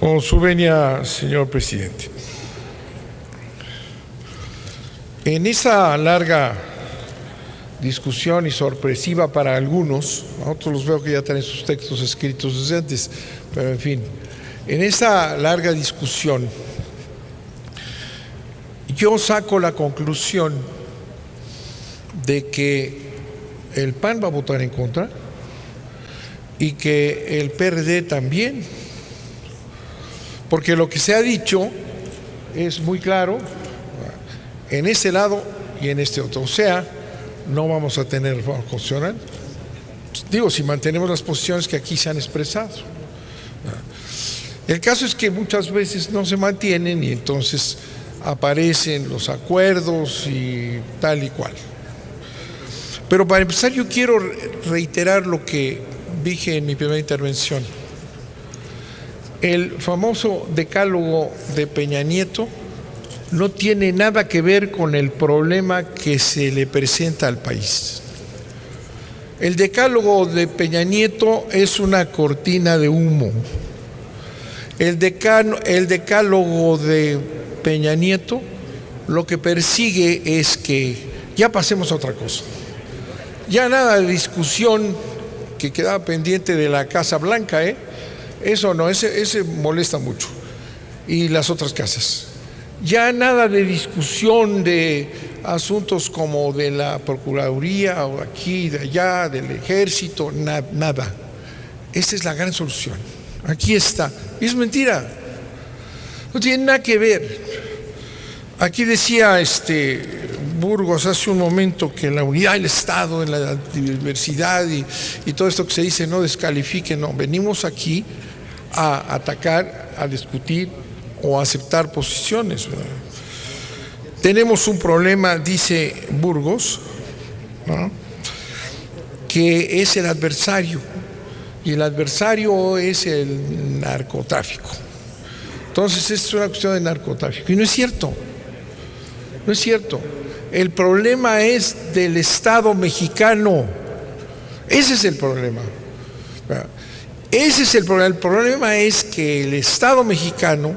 Con su venia, señor presidente. En esa larga discusión y sorpresiva para algunos, a otros los veo que ya tienen sus textos escritos desde antes, pero en fin, en esa larga discusión yo saco la conclusión de que el PAN va a votar en contra y que el PRD también, porque lo que se ha dicho es muy claro en este lado y en este otro, o sea, no vamos a tener reforma constitucional, digo, si mantenemos las posiciones que aquí se han expresado. El caso es que muchas veces no se mantienen y entonces aparecen los acuerdos y tal y cual. Pero para empezar yo quiero reiterar lo que dije en mi primera intervención. El famoso decálogo de Peña Nieto no tiene nada que ver con el problema que se le presenta al país. El decálogo de Peña Nieto es una cortina de humo. El decálogo de Peña Nieto lo que persigue es que ya pasemos a otra cosa. Ya nada de discusión que quedaba pendiente de la Casa Blanca, eso no, ese molesta mucho. Y las otras casas. Ya nada de discusión de asuntos como de la Procuraduría o aquí, de allá, del Ejército, nada. Esta es la gran solución. Aquí está. Y es mentira. No tiene nada que ver. Aquí decía Burgos hace un momento que la unidad del Estado, en la diversidad y todo esto que se dice no descalifique, no. Venimos aquí a atacar, a discutir o aceptar posiciones, ¿verdad? Tenemos un problema, dice Burgos, ¿no?, que es el adversario, y el adversario es el narcotráfico. Entonces es una cuestión de narcotráfico, y no es cierto, no es cierto. El problema es del Estado mexicano, ese es el problema, ¿verdad? Ese es el problema. El problema es que el Estado mexicano,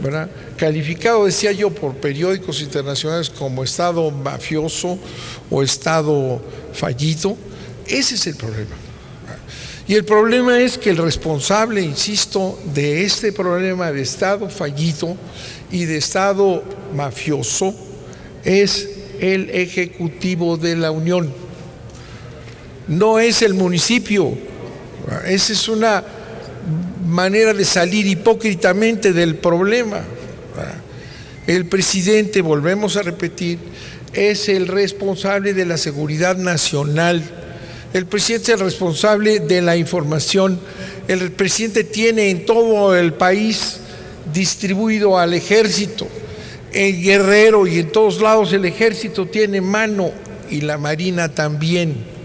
¿verdad?, calificado, decía yo, por periódicos internacionales como Estado mafioso o Estado fallido, ese es el problema. Y el problema es que el responsable, insisto, de este problema de Estado fallido y de Estado mafioso es el Ejecutivo de la Unión, no es el municipio. Esa es una manera de salir hipócritamente del problema. El presidente, volvemos a repetir, es el responsable de la seguridad nacional. El presidente es el responsable de la información. El presidente tiene en todo el país distribuido al ejército. En Guerrero y en todos lados el ejército tiene mano y la marina también.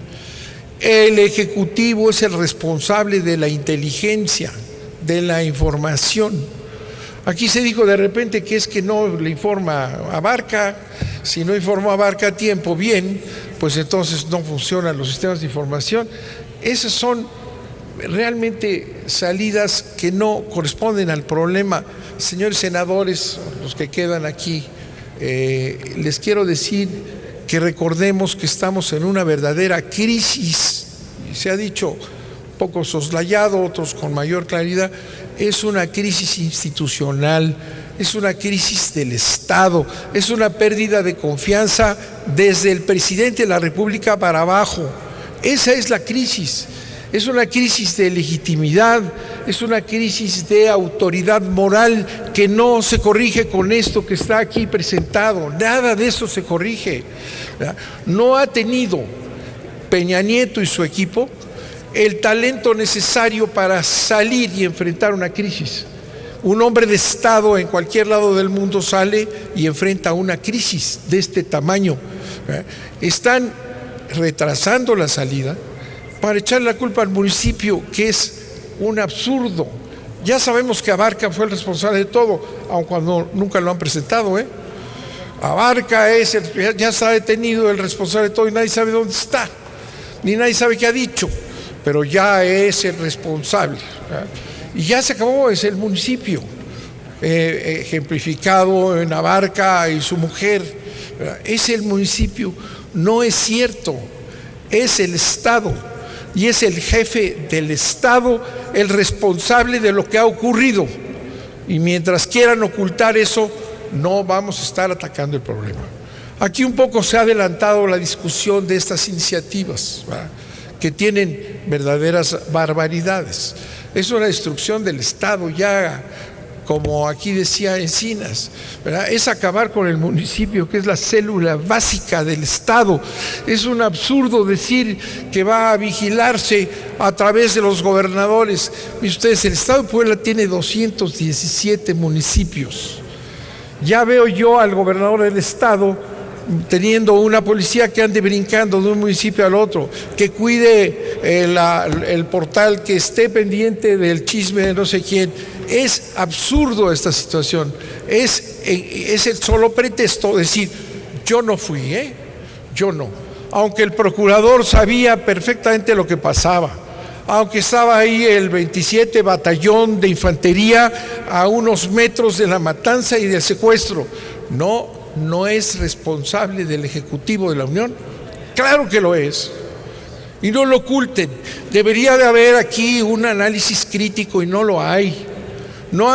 El Ejecutivo es el responsable de la inteligencia, de la información. Aquí se dijo de repente que es que no le informa a Barca, si no informó a Barca a tiempo, bien, pues entonces no funcionan los sistemas de información. Esas son realmente salidas que no corresponden al problema. Señores senadores, los que quedan aquí, les quiero decir que recordemos que estamos en una verdadera crisis, y se ha dicho un poco soslayado, otros con mayor claridad, es una crisis institucional, es una crisis del Estado, es una pérdida de confianza desde el presidente de la República para abajo. Esa es la crisis. Es una crisis de legitimidad, es una crisis de autoridad moral que no se corrige con esto que está aquí presentado. Nada de eso se corrige. No ha tenido Peña Nieto y su equipo el talento necesario para salir y enfrentar una crisis. Un hombre de Estado en cualquier lado del mundo sale y enfrenta una crisis de este tamaño. Están retrasando la salida para echar la culpa al municipio, que es un absurdo. Ya sabemos que Abarca fue el responsable de todo, aun cuando nunca lo han presentado, Abarca ya está detenido el responsable de todo y nadie sabe dónde está, ni nadie sabe qué ha dicho, pero ya es el responsable. y ya se acabó, es el municipio, ejemplificado en Abarca y su mujer, ¿verdad? Es el municipio. No es cierto, es el Estado, y es el jefe del Estado el responsable de lo que ha ocurrido, y mientras quieran ocultar eso, no vamos a estar atacando el problema. Aquí un poco se ha adelantado la discusión de estas iniciativas, ¿verdad?, que tienen verdaderas barbaridades. Es una destrucción del Estado ya, como aquí decía Encinas, ¿verdad? Es acabar con el municipio, que es la célula básica del Estado. Es un absurdo decir que va a vigilarse a través de los gobernadores. Miren ustedes, el Estado de Puebla tiene 217 municipios. Ya veo yo al gobernador del Estado teniendo una policía que ande brincando de un municipio al otro, que cuide el portal, que esté pendiente del chisme de no sé quién. Es absurdo esta situación. Es el solo pretexto decir, yo no fui, yo no. Aunque el procurador sabía perfectamente lo que pasaba, aunque estaba ahí el 27 Batallón de Infantería a unos metros de la matanza y del secuestro, no es responsable del Ejecutivo de la Unión. Claro que lo es, y no lo oculten. Debería de haber aquí un análisis crítico y no lo hay. No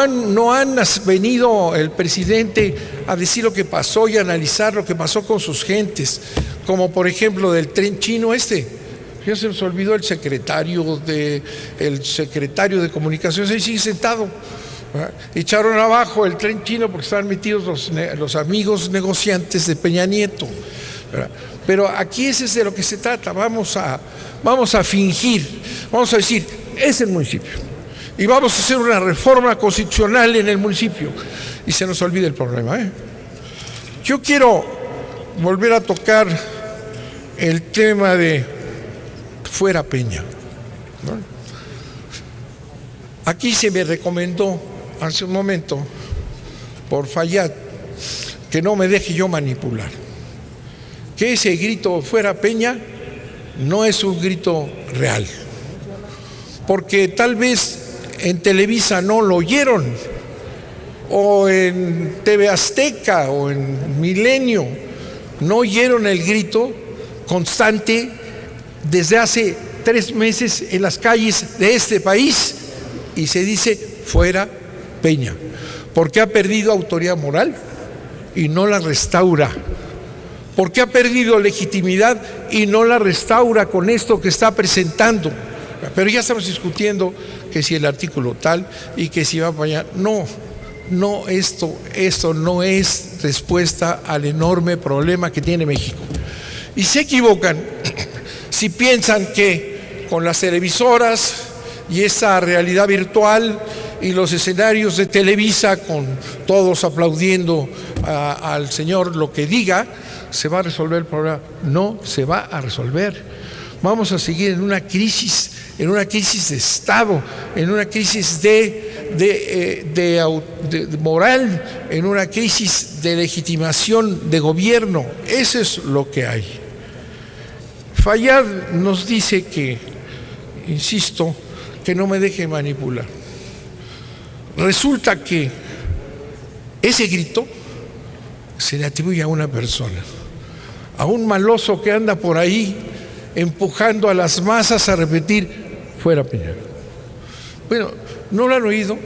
han venido el presidente a decir lo que pasó y a analizar lo que pasó con sus gentes, como por ejemplo del tren chino Ya se nos olvidó el secretario de Comunicaciones, ahí sigue sentado. Echaron abajo el tren chino porque estaban metidos los amigos negociantes de Peña Nieto, ¿verdad? Pero aquí ese es de lo que se trata. Vamos a fingir, vamos a decir, es el municipio, y vamos a hacer una reforma constitucional en el municipio, y se nos olvida el problema, Yo quiero volver a tocar el tema de fuera Peña, ¿no? Aquí se me recomendó hace un momento por Fayad que no me deje yo manipular, que ese grito fuera Peña no es un grito real, porque tal vez en Televisa no lo oyeron, o en TV Azteca o en Milenio no oyeron el grito constante desde hace 3 meses en las calles de este país, y se dice fuera Peña, porque ha perdido autoridad moral y no la restaura, porque ha perdido legitimidad y no la restaura con esto que está presentando. Pero ya estamos discutiendo que si el artículo tal y que si va para allá. No, esto no es respuesta al enorme problema que tiene México. Y se equivocan si piensan que con las televisoras y esa realidad virtual y los escenarios de Televisa, con todos aplaudiendo al señor lo que diga, se va a resolver el problema. No se va a resolver. Vamos a seguir en una crisis de Estado, en una crisis de moral, en una crisis de legitimación de gobierno. Eso es lo que hay. Fayad nos dice que, insisto, que no me deje manipular. Resulta que ese grito se le atribuye a una persona, a un maloso que anda por ahí empujando a las masas a repetir fuera Peña. Bueno, ¿no lo han oído?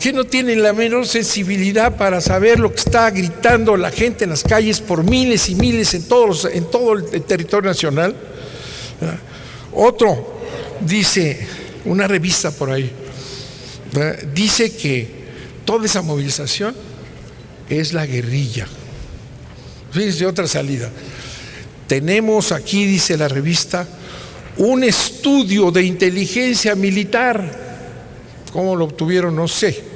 ¿Que no tienen la menor sensibilidad para saber lo que está gritando la gente en las calles por miles y miles en todo el territorio nacional? Otro dice, una revista por ahí, dice que toda esa movilización es la guerrilla. Fíjense, otra salida. Tenemos aquí, dice la revista, un estudio de inteligencia militar. ¿Cómo lo obtuvieron? No sé.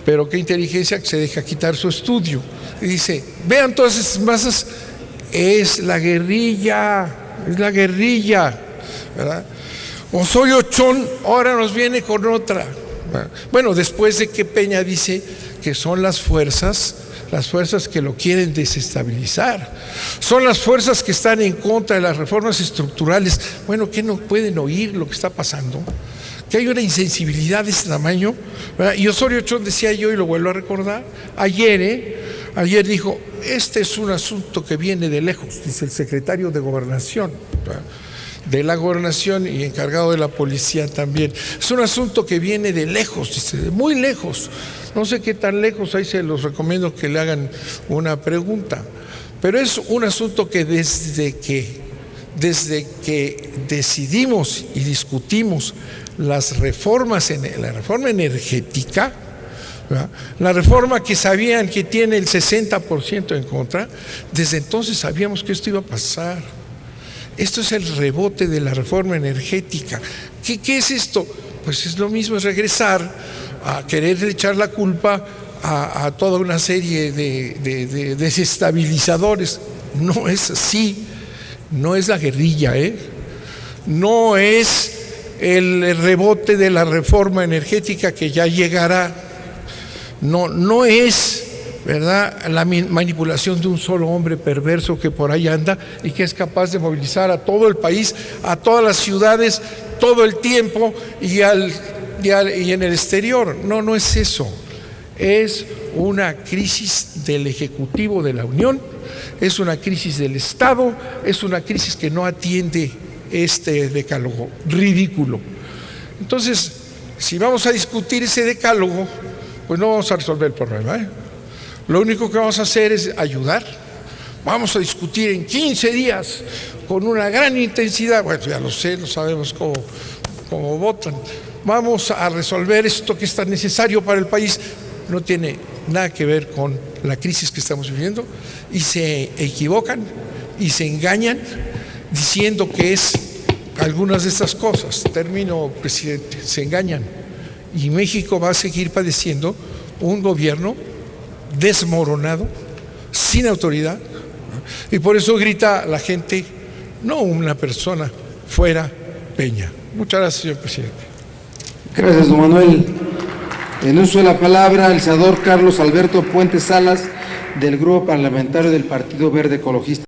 Pero qué inteligencia que se deja quitar su estudio. Y dice, vean todas esas masas, es la guerrilla, ¿verdad? Osorio Chong ahora nos viene con otra. Bueno, después de que Peña dice que son las fuerzas que lo quieren desestabilizar, son las fuerzas que están en contra de las reformas estructurales. Bueno, ¿qué no pueden oír lo que está pasando? que hay una insensibilidad de ese tamaño, ¿verdad? Y Osorio Chong decía yo, y lo vuelvo a recordar, ayer dijo, este es un asunto que viene de lejos, dice el secretario de Gobernación, ¿verdad?, de la Gobernación y encargado de la policía también. Es un asunto que viene de lejos, dice, de muy lejos. No sé qué tan lejos, ahí se los recomiendo que le hagan una pregunta. Pero es un asunto que desde que decidimos y discutimos las reformas, la reforma energética, ¿verdad?, la reforma que sabían que tiene el 60% en contra, desde entonces sabíamos que esto iba a pasar. Esto es el rebote de la reforma energética. ¿Qué es esto? Pues es lo mismo, es regresar a querer echar la culpa a toda una serie de desestabilizadores. No es así, no es la guerrilla, no es el rebote de la reforma energética que ya llegará, no es, ¿verdad?, la manipulación de un solo hombre perverso que por ahí anda y que es capaz de movilizar a todo el país, a todas las ciudades, todo el tiempo y en el exterior. No es eso. Es una crisis del Ejecutivo de la Unión, es una crisis del Estado, es una crisis que no atiende este decálogo ridículo. Entonces, si vamos a discutir ese decálogo, pues no vamos a resolver el problema, Lo único que vamos a hacer es ayudar. Vamos a discutir en 15 días con una gran intensidad. Bueno, ya lo sé, no sabemos cómo votan. Vamos a resolver esto que es tan necesario para el país. No tiene nada que ver con la crisis que estamos viviendo y se equivocan y se engañan diciendo que es algunas de estas cosas. Termino, presidente, se engañan y México va a seguir padeciendo un gobierno desmoronado, sin autoridad, y por eso grita la gente, no una persona, fuera Peña. Muchas gracias, señor presidente. Gracias, don Manuel. En uso de la palabra, el senador Carlos Alberto Puente Salas, del Grupo Parlamentario del Partido Verde Ecologista.